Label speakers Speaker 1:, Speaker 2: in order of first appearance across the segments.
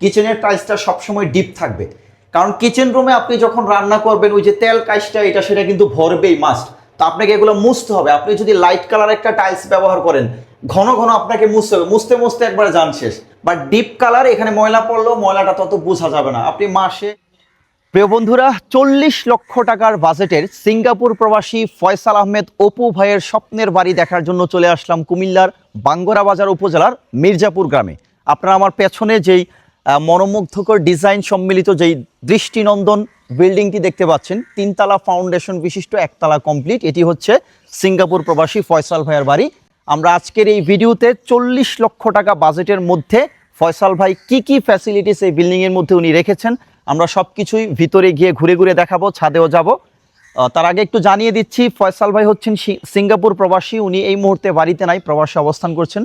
Speaker 1: কিচেনের টাইলসটা সবসময় ডিপ থাকবে, কারণ কিচেন রুমে আপনি যখন রান্না করবেন ওই যে তেল কাইসটা এটা সেটা কিন্তু ভরবেই মাস্ট। তো আপনাকে এগুলো মুছতে হবে। আপনি যদি লাইট কালার একটা টাইলস ব্যবহার করেন ঘন ঘন আপনাকে মুছতে হবে, মুছতে মুছতে একবার যান শেষ। বাট ডিপ কালার এখানে ময়লা পড়লেও ময়লাটা তত বোঝা যাবে না। আপনি মাসে, প্রিয় বন্ধুরা, 40 লক্ষ টাকার বাজেটের সিঙ্গাপুর প্রবাসী ফয়সাল আহমেদ অপু ভাইয়ের স্বপ্নের বাড়ি দেখার জন্য চলে আসলাম কুমিল্লার বাঙ্গরা বাজার উপজেলার মির্জাপুর গ্রামে। আপনারা আমার পেছনে যেই মনোমুগ্ধকর ডিজাইন সম্মিলিত যেই দৃষ্টিনন্দন বিল্ডিংটি দেখতে পাচ্ছেন, 3 তলা ফাউন্ডেশন বিশিষ্ট, 1 তলা কমপ্লিট, এটি হচ্ছে সিঙ্গাপুর প্রবাসী ফয়সাল ভাইয়ের বাড়ি। আমরা আজকের এই ভিডিওতে 40 লক্ষ টাকা বাজেটের মধ্যে ফয়সাল ভাই কি কি ফ্যাসিলিটিস এই বিল্ডিংয়ের মধ্যে উনি রেখেছেন আমরা সব কিছুই ভিতরে গিয়ে ঘুরে ঘুরে দেখাবো, ছাদেও যাব। তার আগে একটু জানিয়ে দিচ্ছি, ফয়সাল ভাই হচ্ছেন সিঙ্গাপুর প্রবাসী। উনি এই মুহূর্তে বাড়িতে নাই, প্রবাসে অবস্থান করছেন।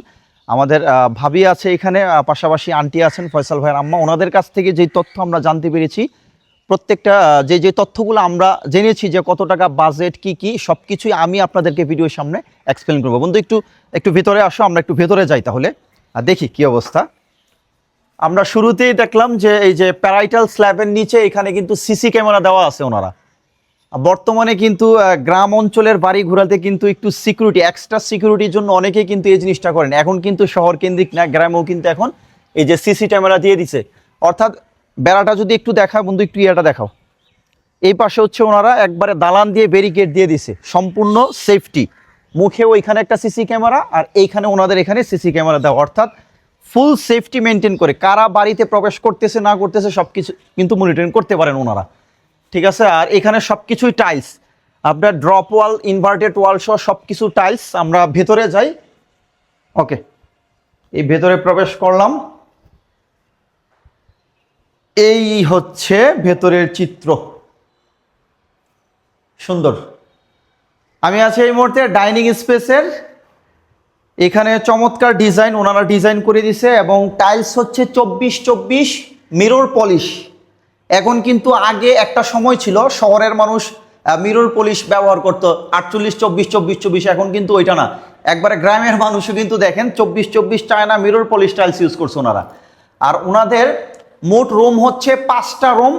Speaker 1: আমাদের ভাবি আছে এখানে, পাশাপাশি আন্টি আছেন, ফয়সাল ভাইয়ের আম্মা। ওনাদের কাছ থেকে যেই তথ্য আমরা জানতে পেরেছি, প্রত্যেকটা যে তথ্যগুলো আমরা জেনেছি যে কত টাকা বাজেট কি কি সব কিছুই আমি আপনাদেরকে ভিডিওর সামনে এক্সপ্লেন করবো। বন্ধু একটু ভেতরে আসো, আমরা একটু ভেতরে যাই তাহলে আর দেখি কি অবস্থা। আমরা শুরুতেই দেখলাম যে এই যে প্যারাইটাল স্ল্যাবের নিচে এখানে কিন্তু সিসি ক্যামেরা দেওয়া আছে ওনারা। বর্তমানে কিন্তু গ্রাম অঞ্চলের বাড়ি ঘোরাতে কিন্তু একটু সিকিউরিটি, এক্সট্রা সিকিউরিটির জন্য অনেকেই কিন্তু এই জিনিসটা করেন। এখন কিন্তু শহর কেন্দ্রিক না, গ্রামেও কিন্তু এখন এই যে সিসি ক্যামেরা দিয়ে দিছে। অর্থাৎ বেড়াটা যদি একটু দেখাও বন্ধু, একটু ইয়েটা দেখাও। এই পাশে হচ্ছে ওনারা একবারে দালান দিয়ে ব্যারিকেড দিয়ে দিছে, সম্পূর্ণ সেফটি। মুখেও ওইখানে একটা সিসি ক্যামেরা আর এইখানে ওনাদের এখানে সিসি ক্যামেরা দেওয়া, অর্থাৎ ফুল সেফটি মেনটেন করে কারা বাড়িতে প্রবেশ করতেছে না করতেছে সব কিছু কিন্তু মনিটরিং করতে পারেন ওনারা, ঠিক আছে। আর এখানে সব কিছুই টাইলস, আপনার ড্রপ ওয়াল, ইনভার্টেড ওয়াল সহ সব কিছু টাইলস। আমরা ভেতরে যাই। ওকে, এই ভেতরে প্রবেশ করলাম। এই হচ্ছে ভেতরের চিত্র, সুন্দর। আমি আছি এই মুহূর্তে ডাইনিং স্পেসের। এখানে চমৎকার ডিজাইন ওনারা ডিজাইন করে দিছে এবং টাইলস হচ্ছে 24-24 মিরর পলিশ। এখন কিন্তু আগে একটা সময় ছিল শহরের মানুষ মিরর পলিশ ব্যবহার করতো 48-24-24-24, এখন কিন্তু ওইটা না, একবারে গ্রামের মানুষও কিন্তু দেখেন 24-24 China mirror polish tiles use করছে ওনারা। আর ওনাদের মোট রুম হচ্ছে 5টা রুম,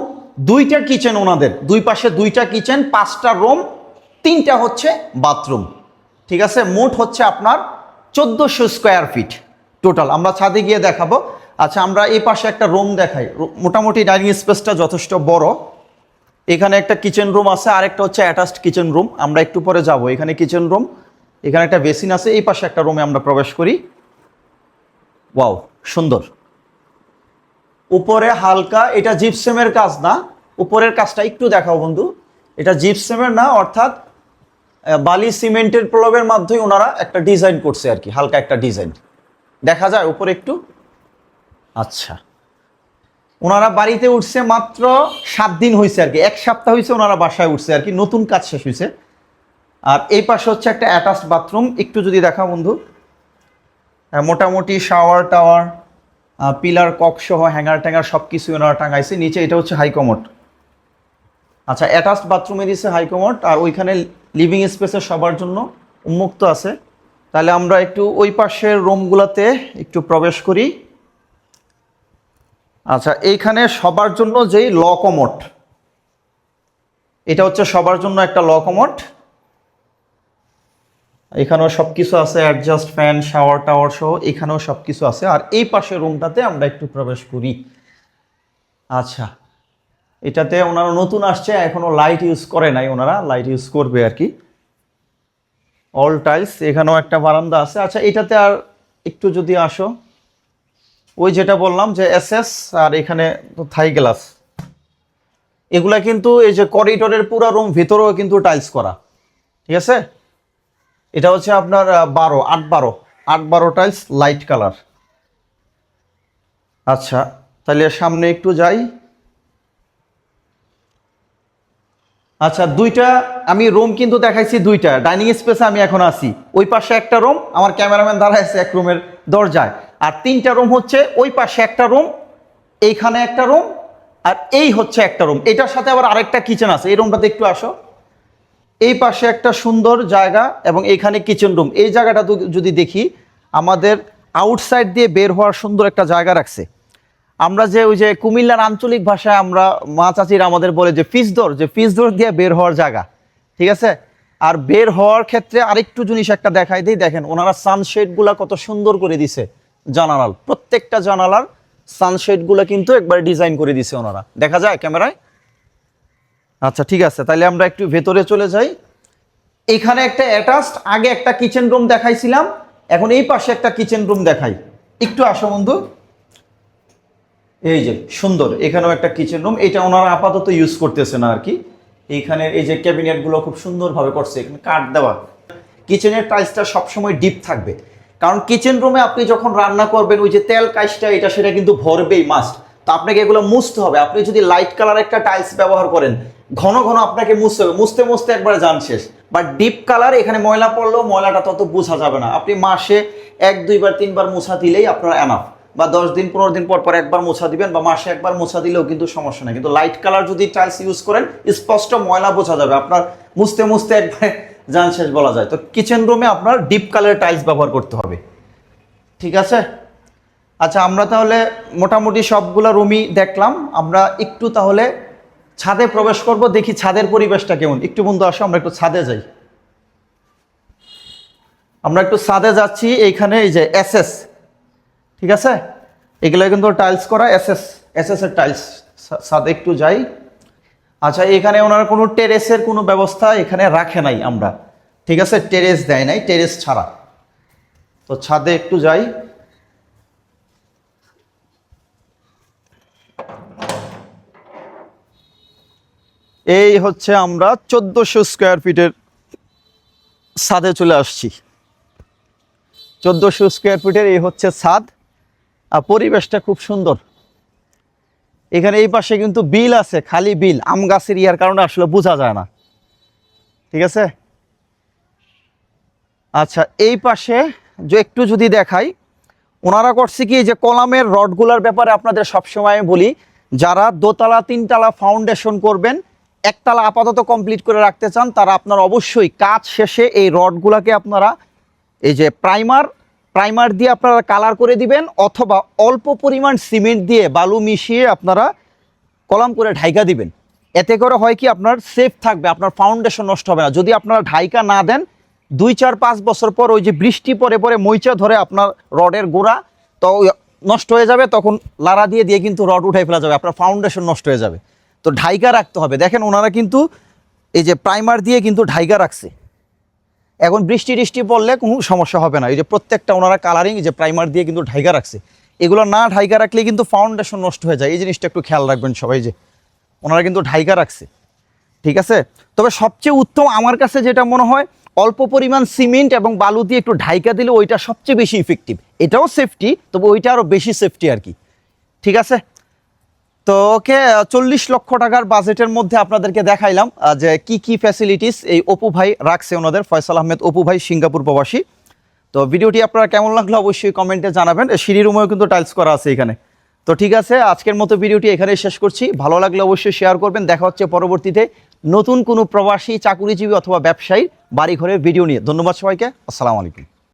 Speaker 1: 2টা কিচেন, ওনাদের দুই পাশে 2টা কিচেন, 5টা রুম, 3টা হচ্ছে বাথরুম, ঠিক আছে। মোট হচ্ছে আপনার 1400 স্কোয়ার ফিট টোটাল। আমরা ছাদে গিয়ে দেখাবো। আচ্ছা, আমরা এই পাশে একটা রুম দেখাই। মোটামুটি ডাইনিং স্পেসটা যথেষ্ট বড়। এখানে একটা কিচেন রুম আছে, আরেকটা হচ্ছে অ্যাটাচড কিচেন রুম। আমরা একটু পরে যাব। এখানে কিচেন রুম, এখানে একটা বেসিন আছে। এই পাশে একটা রুমে আমরা প্রবেশ করি। ওয়াও, সুন্দর। উপরে হালকা, এটা জিপসামের কাজ না, উপরের কাজটা একটু দেখাও বন্ধু। এটা জিপসামের না, অর্থাৎ বালি সিমেন্টের প্রলেপের মাধ্যমে ওনারা একটা ডিজাইন করছে আর কি, হালকা একটা ডিজাইন দেখা যায় উপরে একটু। আচ্ছা, ওনারা বাড়িতে উঠছে মাত্র 7 দিন হয়েছে আর কি, 1 সপ্তাহ হয়েছে ওনারা বাসায় উঠছে আর কি, নতুন কাজ শেষ হয়েছে। আর এই পাশে হচ্ছে একটা অ্যাটাচড বাথরুম, একটু যদি দেখা বন্ধু। মোটামুটি শাওয়ার টাওয়ার, পিলার কক সহ হ্যাঙ্গার ট্যাঙ্গার সব কিছু ওনারা টাঙাইছে। নিচে এটা হচ্ছে হাইকমোড। আচ্ছা, অ্যাটাচড বাথরুমে দিচ্ছে হাইকমোড, আর ওইখানে লিভিং স্পেসে সবার জন্য উন্মুক্ত আছে। তাহলে আমরা একটু ওই পাশের রুমগুলোতে একটু প্রবেশ করি। আচ্ছা, এইখানে সবার জন্য যেই ল কমোড, এটা হচ্ছে সবার জন্য একটা ল কমোড। এখানেও সব কিছু আছে, অ্যাডজাস্ট ফ্যান, শাওয়ার টাওয়ার সহ এখানেও সব কিছু আছে। আর এই পাশের রুমটাতে আমরা একটু প্রবেশ করি। আচ্ছা, এটাতে ওনারা নতুন আসছে, এখনো লাইট ইউজ করে নাই, ওনারা লাইট ইউজ করবে আর কি। অল টাইলস, এখানেও একটা বারান্দা আছে। আচ্ছা, এটাতে আর একটু যদি আসো, ওই যেটা বললাম যে এসএস, আর এখানে তো থাই গ্লাস, এগুলা কিন্তু এই যে করিডোরের পুরো রুম ভিতরেও কিন্তু টাইলস করা, ঠিক আছে। এটা হচ্ছে আপনার 8-12 টাইলস লাইট কালার। আচ্ছা, তাহলে সামনে একটু যাই। আচ্ছা, 2টা আমি রুম কিন্তু দেখাইছি, 2টা ডাইনিং স্পেসে আমি এখন আছি। ওই পাশে একটা রুম, আমার ক্যামেরাম্যান দাঁড়ায় আছে এক রুমের দরজায়। আর 3টা রুম হচ্ছে ওই পাশে একটা রুম, এইখানে একটা রুম, আর এই হচ্ছে একটা রুম। এটার সাথে আবার আরেকটা কিচেন আছে। এই রুমটাতে একটু আসো। এই পাশে একটা সুন্দর জায়গা এবং এইখানে কিচেন রুম। এই জায়গাটা যদি দেখি, আমাদের আউটসাইড দিয়ে বের হওয়ার সুন্দর একটা জায়গা রাখছে। আমরা যে ওই যে কুমিল্লার আঞ্চলিক ভাষায় আমরা মা চাচিরা আমাদের বলে যে ফিসদর দিয়ে বের হওয়ার জায়গা, ঠিক আছে। আর বের হওয়ার ক্ষেত্রে আরেকটু জিনিস একটা দেখাই দিই, দেখেন ওনারা সানশেডগুলা কত সুন্দর করে দিছে। জানালার প্রত্যেকটা জানালার সানশেডগুলা কিন্তু একবার ডিজাইন করে দিছে ওনারা, দেখা যায় ক্যামেরায়? আচ্ছা ঠিক আছে, তাহলে আমরা একটু ভেতরে চলে যাই। এখানে একটা অ্যাটাচড, আগে একটা কিচেন রুম দেখাইছিলাম, এখন এই পাশে একটা কিচেন রুম দেখাই। একটু আসো বন্ধু। এই যে সুন্দর, এখানেও একটা কিচেন রুম, এটা ওনারা আপাতত ইউজ করতেছে না আর কি। এইখানে এই যে ক্যাবিনেটগুলো খুব সুন্দরভাবে করছে, এখানে কাঠ দেওয়া। কিচেনের টাইলসটা সবসময় ডিপ থাকবে, কারণ কিচেন রুমে আপনি যখন রান্না করবেন ওই যে তেল কাইসটা এটা সেটা কিন্তু ভরবেই মাস্ট। তো আপনাকে এগুলো মুছতে হবে। আপনি যদি লাইট কালার একটা টাইলস ব্যবহার করেন, ঘন ঘন আপনাকে মুছতে হবে, মুছতে মুছতে একবার যান শেষ। বাট ডিপ কালার এখানে ময়লা পড়লেও ময়লাটা তত বোঝা যাবে না। আপনি মাসে 1-2 বার 3 বার মোছা দিলেই আপনার এনাফ, বা 10 দিন 15 দিন পর পর একবার মোছা দিবেন, বা মাসে একবার মোছা দিলেও কিন্তু সমস্যা নেই। কিন্তু লাইট কালার যদি টাইলস ইউজ করেন স্পষ্ট ময়লা বোঝা যাবে, আপনার মুছতে মুছতে একবার যান শেষ বলা যায়। তো কিচেন রুমে আপনার ডিপ কালার টাইলস ব্যবহার করতে হবে, ঠিক আছে। আচ্ছা, আমরা তাহলে মোটামুটি সবগুলো রুমই দেখলাম। আমরা একটু তাহলে ছাদে প্রবেশ করব, দেখি ছাদের পরিবেশটা কেমন। একটু বন্ধু আসো, আমরা একটু ছাদে যাই। আমরা একটু ছাদে যাচ্ছি। এইখানে এই যে এসএস, ঠিক আছে, এগুলো কিন্তু টাইলস করা এসএস এর টাইলস। ছাদে একটু যাই। আচ্ছা, এখানে ওনারা কোনো টেরেসের কোনো ব্যবস্থা এখানে রাখে নাই আমরা, ঠিক আছে, টেরেস দেয় নাই, টেরেস ছাড়া। তো ছাদে একটু যাই। এই হচ্ছে আমরা 1400 স্কোয়ার ফিটের ছাদে চলে আসছি। 1400 স্কোয়ার ফিটের এই হচ্ছে ছাদ। আর পরিবেশটা খুব সুন্দর। এখানে এই পাশে কিন্তু বিল আছে, খালি বিল, আম গাছের ইয়ার কারণে আসলে বোঝা যায় না, ঠিক আছে। আচ্ছা, এই পাশে যে একটু যদি দেখাই, ওনারা করছে কি, যে কলামের রডগুলার ব্যাপারে আপনাদের সবসময় বলি, যারা দোতলা 3তলা ফাউন্ডেশন করবেন, একতলা আপাতত কমপ্লিট করে রাখতে চান, তারা আপনারা অবশ্যই কাজ শেষে এই রডগুলাকে আপনারা এই যে প্রাইমার দিয়ে আপনারা কালার করে দিবেন, অথবা অল্প পরিমাণ সিমেন্ট দিয়ে বালু মিশিয়ে আপনারা কলাম করে ঢাইকা দিবেন। এতে করে হয় কি, আপনার সেফ থাকবে, আপনার ফাউন্ডেশন নষ্ট হবে না। যদি আপনারা ঢাইকা না দেন, 2-4-5 বছর পর ওই যে বৃষ্টি পরে পরে মইচা ধরে আপনার রডের গোড়া তো নষ্ট হয়ে যাবে, তখন লাড়া দিয়ে দিয়ে কিন্তু রড উঠাই ফেলা যাবে, আপনার ফাউন্ডেশন নষ্ট হয়ে যাবে। তো ঢাইকা রাখতে হবে। দেখেন ওনারা কিন্তু এই যে প্রাইমার দিয়ে কিন্তু ঢাইকা রাখছে, এখন বৃষ্টি পড়লে কোনো সমস্যা হবে না। এই যে প্রত্যেকটা ওনারা কালারিং যে প্রাইমার দিয়ে কিন্তু ঢাইকা রাখছে। এগুলো না ঢাইকা রাখলে কিন্তু ফাউন্ডেশন নষ্ট হয়ে যায়, এই জিনিসটা একটু খেয়াল রাখবেন সবাই, যে ওনারা কিন্তু ঢাইকা রাখছে, ঠিক আছে। তবে সবচেয়ে উত্তম আমার কাছে যেটা মনে হয়, অল্প পরিমাণ সিমেন্ট এবং বালু দিয়ে একটু ঢাইকা দিলে ওইটা সবচেয়ে বেশি ইফেক্টিভ। এটাও সেফটি, তবে ওইটা আরও বেশি সেফটি আর কি, ঠিক আছে। তো ওকে, 40 লক্ষ টাকার বাজেটের মধ্যে আপনাদেরকে দেখাইলাম যে কি কি ফ্যাসিলিটিস এই অপু ভাই রাখছে, ওনাদের ফয়সাল আহমেদ অপু ভাই, সিঙ্গাপুর প্রবাসী। তো ভিডিওটি আপনারা কেমন লাগলো অবশ্যই কমেন্টে জানাবেন। সিঁড়ি রুমেও কিন্তু টাইলস করা আছে এখানে। তো ঠিক আছে, আজকের মতো ভিডিওটি এখানেই শেষ করছি। ভালো লাগলে অবশ্যই শেয়ার করবেন। দেখা হচ্ছে পরবর্তীতে নতুন কোনো প্রবাসী, চাকুরিজীবী অথবা ব্যবসায়ী বাড়িঘরের ভিডিও নিয়ে। ধন্যবাদ সবাইকে, আসসালামু আলাইকুম।